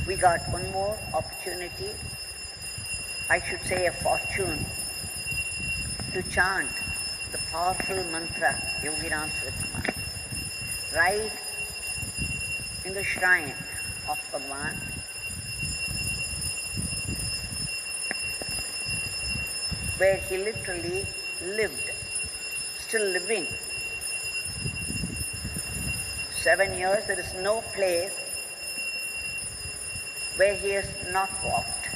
we got one more opportunity, I should say a fortune, to chant the powerful mantra Yogi Ramsuratkumar right in the shrine of Bhagwan, where he literally lived, still living. 7 years, there is no place where he has not walked.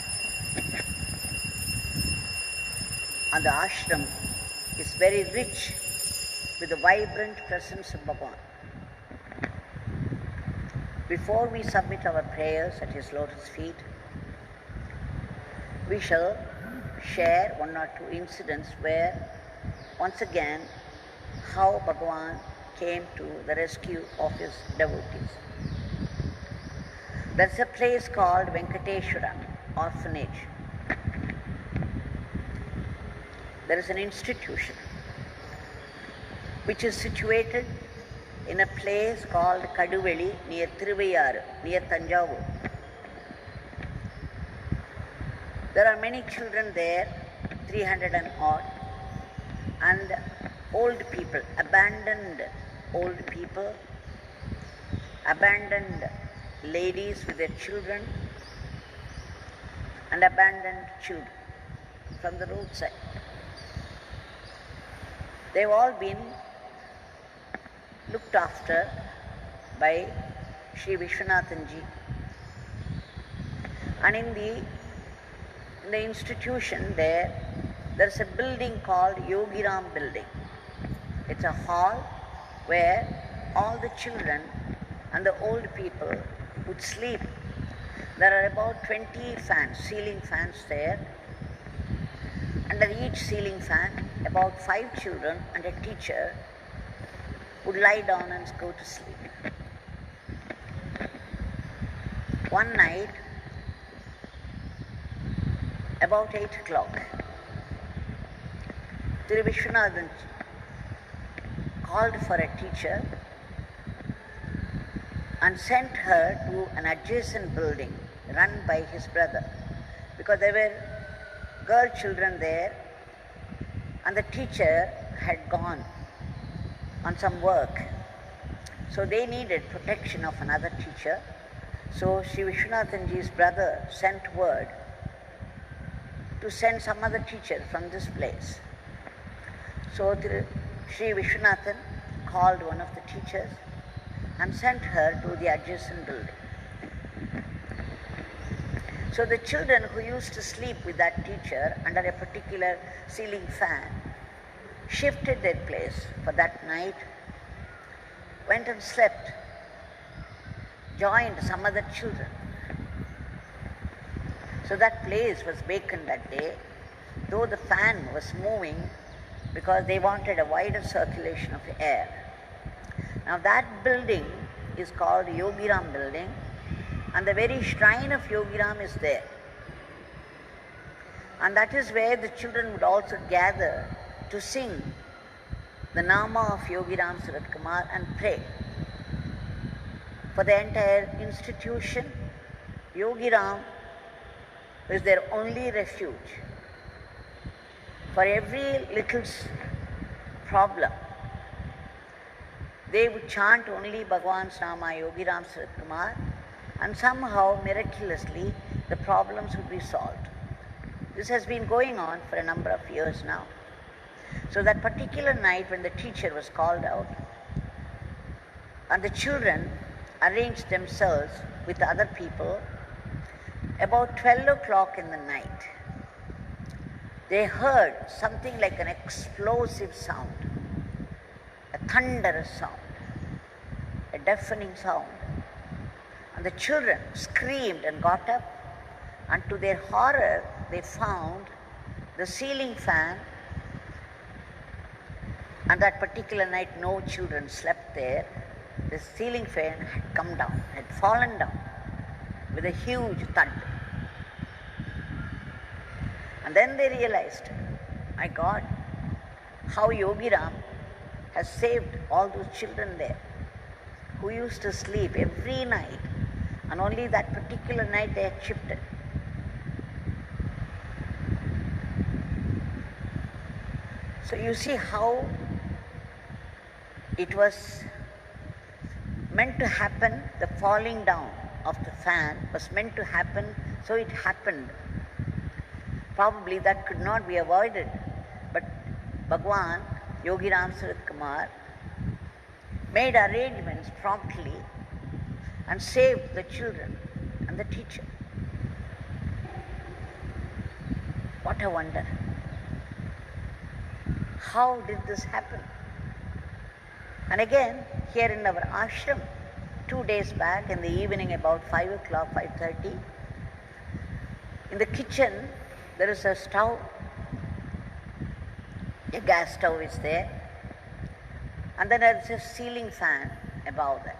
And the ashram is very rich with the vibrant presence of Bhagwan. Before we submit our prayers at his lotus feet, we shall share one or two incidents where, once again, how Bhagavan came to the rescue of his devotees. There's a place called Venkateshwara Orphanage. There is an institution which is situated in a place called Kaduveli near Tiruvayaru, near Tanjavur. There are many children there, 300 and odd, and old people, abandoned old people, abandoned ladies with their children, and abandoned children from the roadside. They've all been looked after by Shri Vishwanathanji. And in the institution there's a building called Yogi Ram building. It's a hall where all the children and the old people would sleep. There are about 20 fans, ceiling fans there. Under each ceiling fan, about 5 children and a teacher would lie down and go to sleep. One night, about 8 o'clock, Shri Vishwanathanji called for a teacher and sent her to an adjacent building run by his brother, because there were girl children there and the teacher had gone on some work. So they needed protection of another teacher. So Shri Vishwanathanji's brother sent word to send some other teacher from this place. So Shri Vishwanathan called one of the teachers and sent her to the adjacent building. So the children who used to sleep with that teacher under a particular ceiling fan shifted their place for that night, went and slept, joined some other children. So that place was vacant that day, though the fan was moving, because they wanted a wider circulation of the air. Now that building is called Yogi Ram building, and the very shrine of Yogi Ram is there. And that is where the children would also gather to sing the Nama of Yogi Ramsuratkumar and pray. For the entire institution, Yogi Ram is their only refuge. For every little problem, they would chant only Bhagwan's Nama, Yogi Ramsuratkumar, and somehow, miraculously, the problems would be solved. This has been going on for a number of years now. So that particular night when the teacher was called out, and the children arranged themselves with other people, about 12 o'clock in the night, they heard something like an explosive sound, a thunderous sound, a deafening sound. And the children screamed and got up, and to their horror, they found the ceiling fan. And that particular night, no children slept there. The ceiling fan had come down, had fallen down with a huge thud. And then they realized, my God, how Yogi Ram has saved all those children there who used to sleep every night and only that particular night they had shifted. So you see how it was meant to happen. The falling down of the fan was meant to happen, so it happened. Probably that could not be avoided, but Bhagwan, Yogi Ramsuratkumar, made arrangements promptly and saved the children and the teacher. What a wonder. How did this happen? And again, here in our ashram, 2 days back in the evening about 5 o'clock, 5:30, in the kitchen there is a stove, a gas stove is there, and then there is a ceiling fan above that.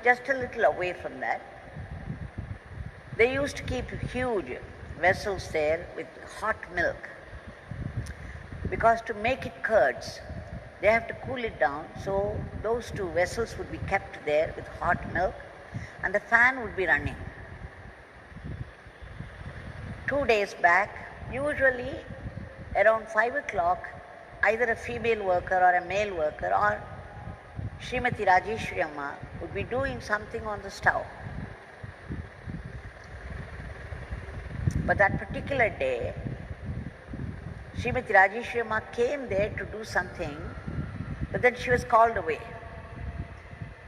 Just a little away from that, they used to keep huge vessels there with hot milk, because to make it curds, they have to cool it down, so those two vessels would be kept there with hot milk and the fan would be running. 2 days back, usually around 5 o'clock, either a female worker or a male worker or Shrimati Rajeshwari Amma would be doing something on the stove. But that particular day, Shrimati Rajeshwari Amma came there to do something, but then she was called away.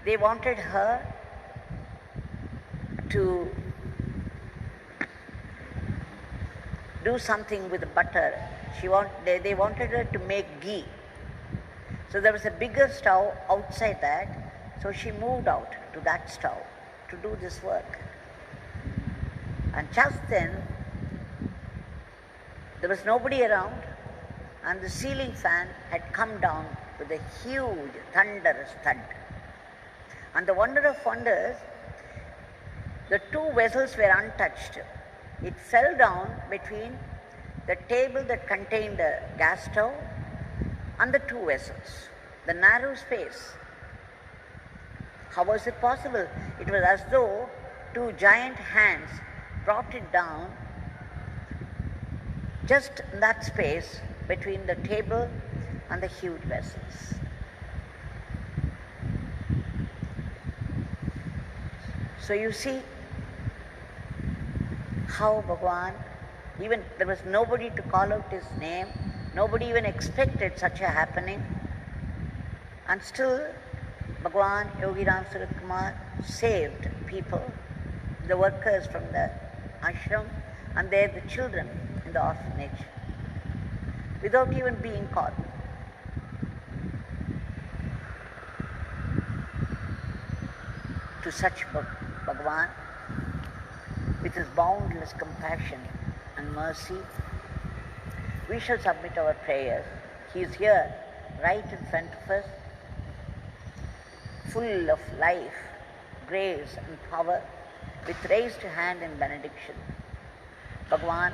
They wanted her to do something with the butter. They wanted her to make ghee. So there was a bigger stove outside that, so she moved out to that stove to do this work. And just then, there was nobody around, and the ceiling fan had come down with a huge thunderous thud. And the wonder of wonders, the two vessels were untouched. It fell down between the table that contained the gas stove and the two vessels, the narrow space. How was it possible? It was as though two giant hands brought it down just in that space between the table and the huge vessels. So you see how Bhagwan, even there was nobody to call out his name, nobody even expected such a happening, and still Bhagwan Yogi Ramsuratkumar saved people, the workers from the ashram, and they're the children in the orphanage, without even being called. To such Bhagwan, with his boundless compassion and mercy, we shall submit our prayers. He is here, right in front of us, full of life, grace and power, with raised hand in benediction. Bhagwan,